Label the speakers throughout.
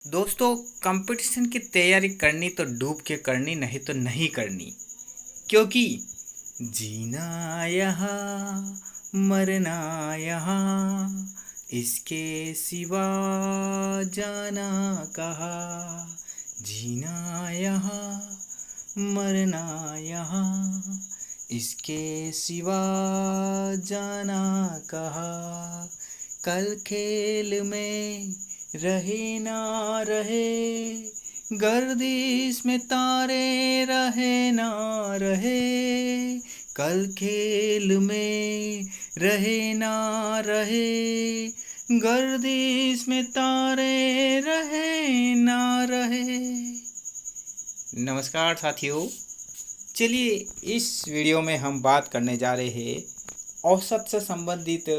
Speaker 1: दोस्तों, कंपटीशन की तैयारी करनी तो डूब के करनी, नहीं तो नहीं करनी। क्योंकि जीना यहाँ, मरना यहाँ, इसके सिवा जाना कहाँ। जीना यहाँ, मरना यहाँ, इसके सिवा जाना कहाँ। कल खेल में रहे ना रहे, गर्दिश में तारे रहे ना रहे। कल खेल में रहे ना रहे, गर्दिश में तारे रहे ना रहे। नमस्कार साथियों, चलिए इस वीडियो में हम बात करने जा रहे हैं औसत से संबंधित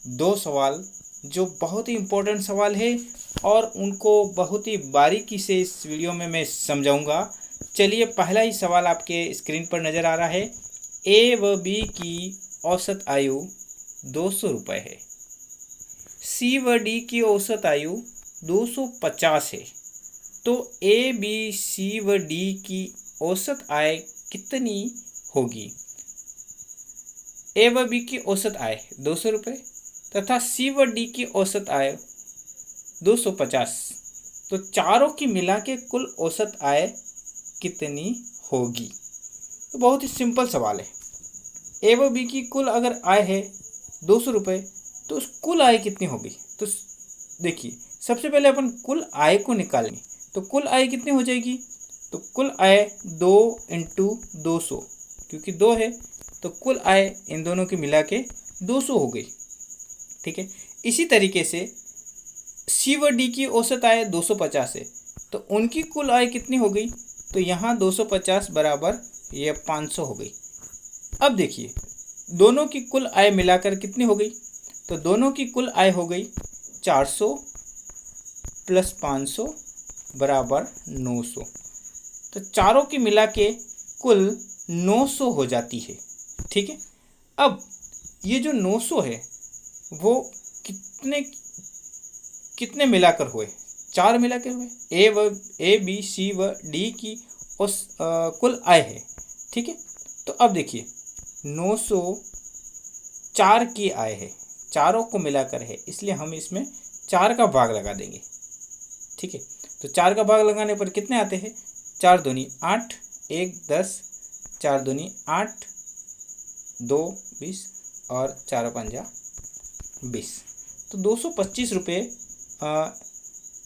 Speaker 1: दो सवाल जो बहुत ही इम्पोर्टेंट सवाल है और उनको बहुत ही बारीकी से इस वीडियो में मैं समझाऊंगा। चलिए, पहला ही सवाल आपके स्क्रीन पर नज़र आ रहा है। ए व बी की औसत आयु 200 रुपये है। सी व डी की औसत आयु 250 है। तो ए बी सी व डी की औसत आय कितनी होगी? ए व बी की औसत आय 200 रुपये तथा सी व डी की औसत आय 250। तो चारों की मिला के कुल औसत आय कितनी होगी? तो बहुत ही सिंपल सवाल है। ए व बी की कुल अगर आय है 200 रुपये, तो उस कुल आय कितनी होगी? तो देखिए, सबसे पहले अपन कुल आय को निकालेंगे। तो कुल आय कितनी हो जाएगी? तो कुल आय 2 इंटू 200, क्योंकि 2 है तो कुल आय इन दोनों की मिला के 200 हो गई। ठीक है। इसी तरीके से सी व डी की औसत आय 250 है, तो उनकी कुल आय कितनी हो गई? तो यहाँ 250 बराबर ये 500 हो गई। अब देखिए, दोनों की कुल आय मिलाकर कितनी हो गई? तो दोनों की कुल आय हो गई 400 प्लस 500 बराबर 900। तो चारों की मिला के कुल 900 हो जाती है। ठीक है। अब ये जो 900 है वो कितने कितने मिलाकर हुए? 4 मिलाकर हुए। ए बी सी व डी की उस कुल आय है। ठीक है। तो अब देखिए, 900 4 की आय है, चारों को मिलाकर है, इसलिए हम इसमें 4 का भाग लगा देंगे। ठीक है। तो 4 का भाग लगाने पर कितने आते हैं? 4 दूनी 8, 1 10, 4 दूनी 8, 2 20 और 4 पंजा 20। तो 225 रुपये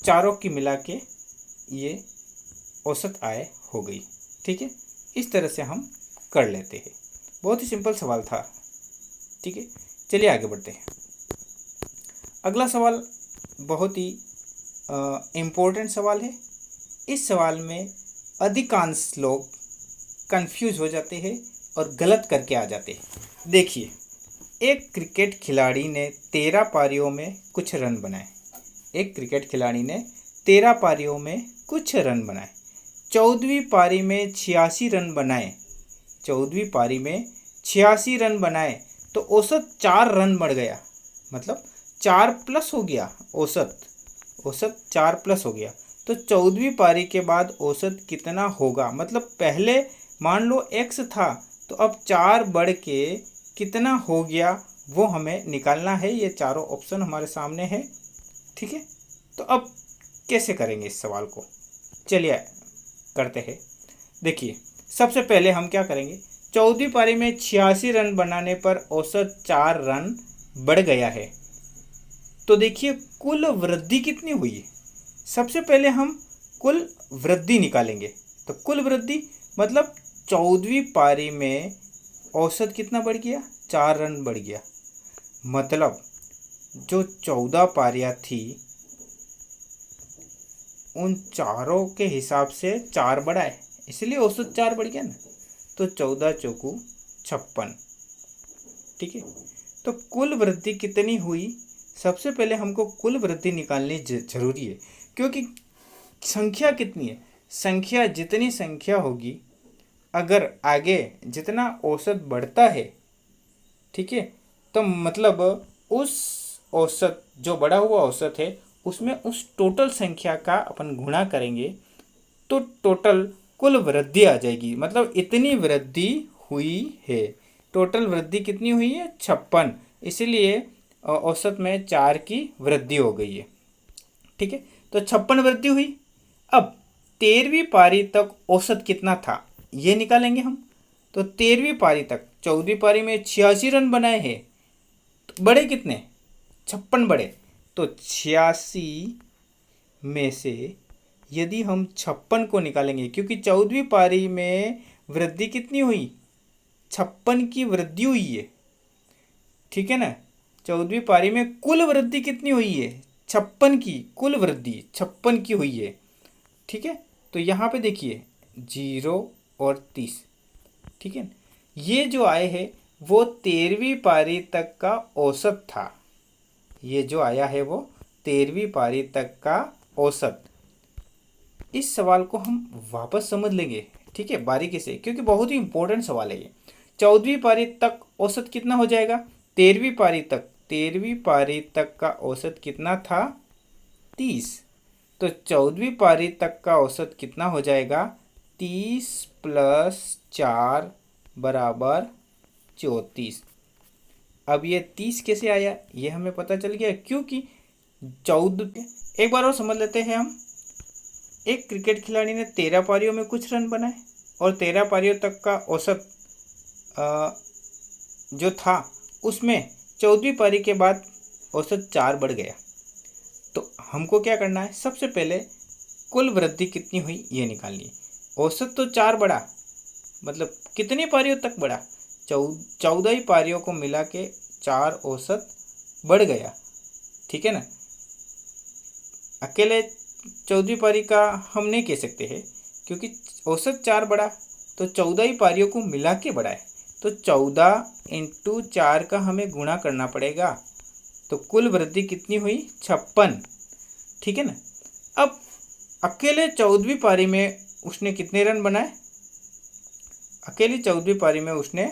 Speaker 1: चारों की मिला के ये औसत आय हो गई। ठीक है। इस तरह से हम कर लेते हैं। बहुत ही सिंपल सवाल था। ठीक है। चलिए आगे बढ़ते हैं। अगला सवाल बहुत ही इम्पोर्टेंट सवाल है। इस सवाल में अधिकांश लोग कंफ्यूज हो जाते हैं और गलत करके आ जाते हैं। देखिए, एक क्रिकेट खिलाड़ी ने 13 पारियों में कुछ रन बनाए। एक क्रिकेट खिलाड़ी ने 13 पारियों में कुछ रन बनाए। 14वीं पारी में 86 रन बनाए। 14वीं पारी में 86 रन बनाए तो औसत 4 रन बढ़ गया, मतलब 4 प्लस हो गया। औसत 4 प्लस हो गया। तो 14वीं पारी के बाद औसत कितना होगा? मतलब पहले मान लो x था, तो अब 4 बढ़ के कितना हो गया वो हमें निकालना है। ये चारों ऑप्शन हमारे सामने है। ठीक है। तो अब कैसे करेंगे इस सवाल को? चलिए करते हैं। देखिए, सबसे पहले हम क्या करेंगे? 14वीं पारी में 86 रन बनाने पर औसत 4 रन बढ़ गया है। तो देखिए, कुल वृद्धि कितनी हुई है? सबसे पहले हम कुल वृद्धि निकालेंगे। तो कुल वृद्धि मतलब 14वीं पारी में औसत कितना बढ़ गया? 4 रन बढ़ गया। मतलब जो 14 पारियां थी उन चारों के हिसाब से 4 बढ़ाए, इसलिए औसत 4 बढ़ गया ना। तो 14 चौकू 56। ठीक है। तो कुल वृद्धि कितनी हुई? सबसे पहले हमको कुल वृद्धि निकालनी जरूरी है, क्योंकि संख्या कितनी है? संख्या जितनी संख्या होगी, अगर आगे जितना औसत बढ़ता है, ठीक है, तो मतलब उस औसत जो बढ़ा हुआ औसत है उसमें उस टोटल संख्या का अपन गुणा करेंगे तो टोटल कुल वृद्धि आ जाएगी, मतलब इतनी वृद्धि हुई है। टोटल वृद्धि कितनी हुई है? 56, इसीलिए औसत में 4 की वृद्धि हो गई है। ठीक है, तो 56 वृद्धि हुई। अब 13वीं पारी तक औसत कितना था ये निकालेंगे हम। तो 13वीं पारी तक, 14वीं पारी में 86 रन बनाए हैं, तो बड़े कितने? 56 बड़े। तो 86 में से यदि हम 56 को निकालेंगे, क्योंकि 14वीं पारी में वृद्धि कितनी हुई? 56 की वृद्धि हुई है। ठीक है ना, 14वीं पारी में कुल वृद्धि कितनी हुई है? 56 की कुल वृद्धि 56 की हुई है। ठीक है, तो यहाँ पे देखिए 0 और 30। ठीक है, ये जो आए हैं वो 13वीं पारी तक का औसत था। ये जो आया है वो 13वीं पारी तक का औसत। इस सवाल को हम वापस समझ लेंगे, ठीक है, बारीकी से, क्योंकि बहुत ही इंपॉर्टेंट सवाल है ये। 14वीं पारी तक औसत कितना हो जाएगा? 13वीं पारी तक, 13वीं पारी तक का औसत कितना था? 30। तो 14वीं पारी तक का औसत कितना हो जाएगा? 30 + 4 = 34। अब ये 30 कैसे आया ये हमें पता चल गया, क्योंकि 14, एक बार और समझ लेते हैं हम। एक क्रिकेट खिलाड़ी ने 13 पारियों में कुछ रन बनाए और 13 पारियों तक का औसत जो था उसमें 14वीं पारी के बाद औसत 4 बढ़ गया। तो हमको क्या करना है? सबसे पहले कुल वृद्धि कितनी हुई ये निकालनी है। औसत तो 4 बढ़ा, मतलब कितनी पारियों तक बढ़ा? 14 ही पारियों को मिला के 4 औसत बढ़ गया। ठीक है ना, अकेले 14वीं पारी का हम नहीं कह सकते हैं, क्योंकि औसत 4 बढ़ा तो 14 ही पारियों को मिला के बढ़ा है। तो 14 × 4 का हमें गुणा करना पड़ेगा। तो कुल वृद्धि कितनी हुई? 56। ठीक है ना, अब अकेले 14वीं पारी में उसने कितने रन बनाए? अकेली 14वीं पारी में उसने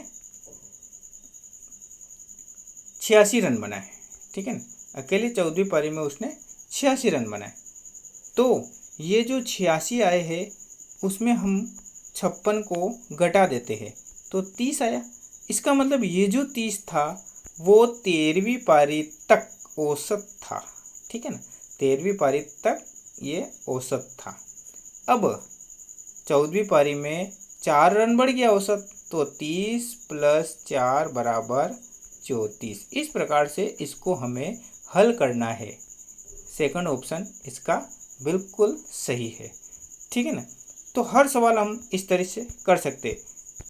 Speaker 1: 86 रन बनाए। ठीक है ना, अकेली 14वीं पारी में उसने 86 रन बनाए। तो ये जो 86 आए हैं उसमें हम 56 को घटा देते हैं तो 30 आया। इसका मतलब ये जो 30 था वो 13वीं पारी तक औसत था। ठीक है ना, 13वीं पारी तक ये औसत था। अब 14वीं पारी में 4 रन बढ़ गया औसत, तो 30 + 4 = 34। इस प्रकार से इसको हमें हल करना है। सेकंड ऑप्शन इसका बिल्कुल सही है। ठीक है ना, तो हर सवाल हम इस तरह से कर सकते हैं।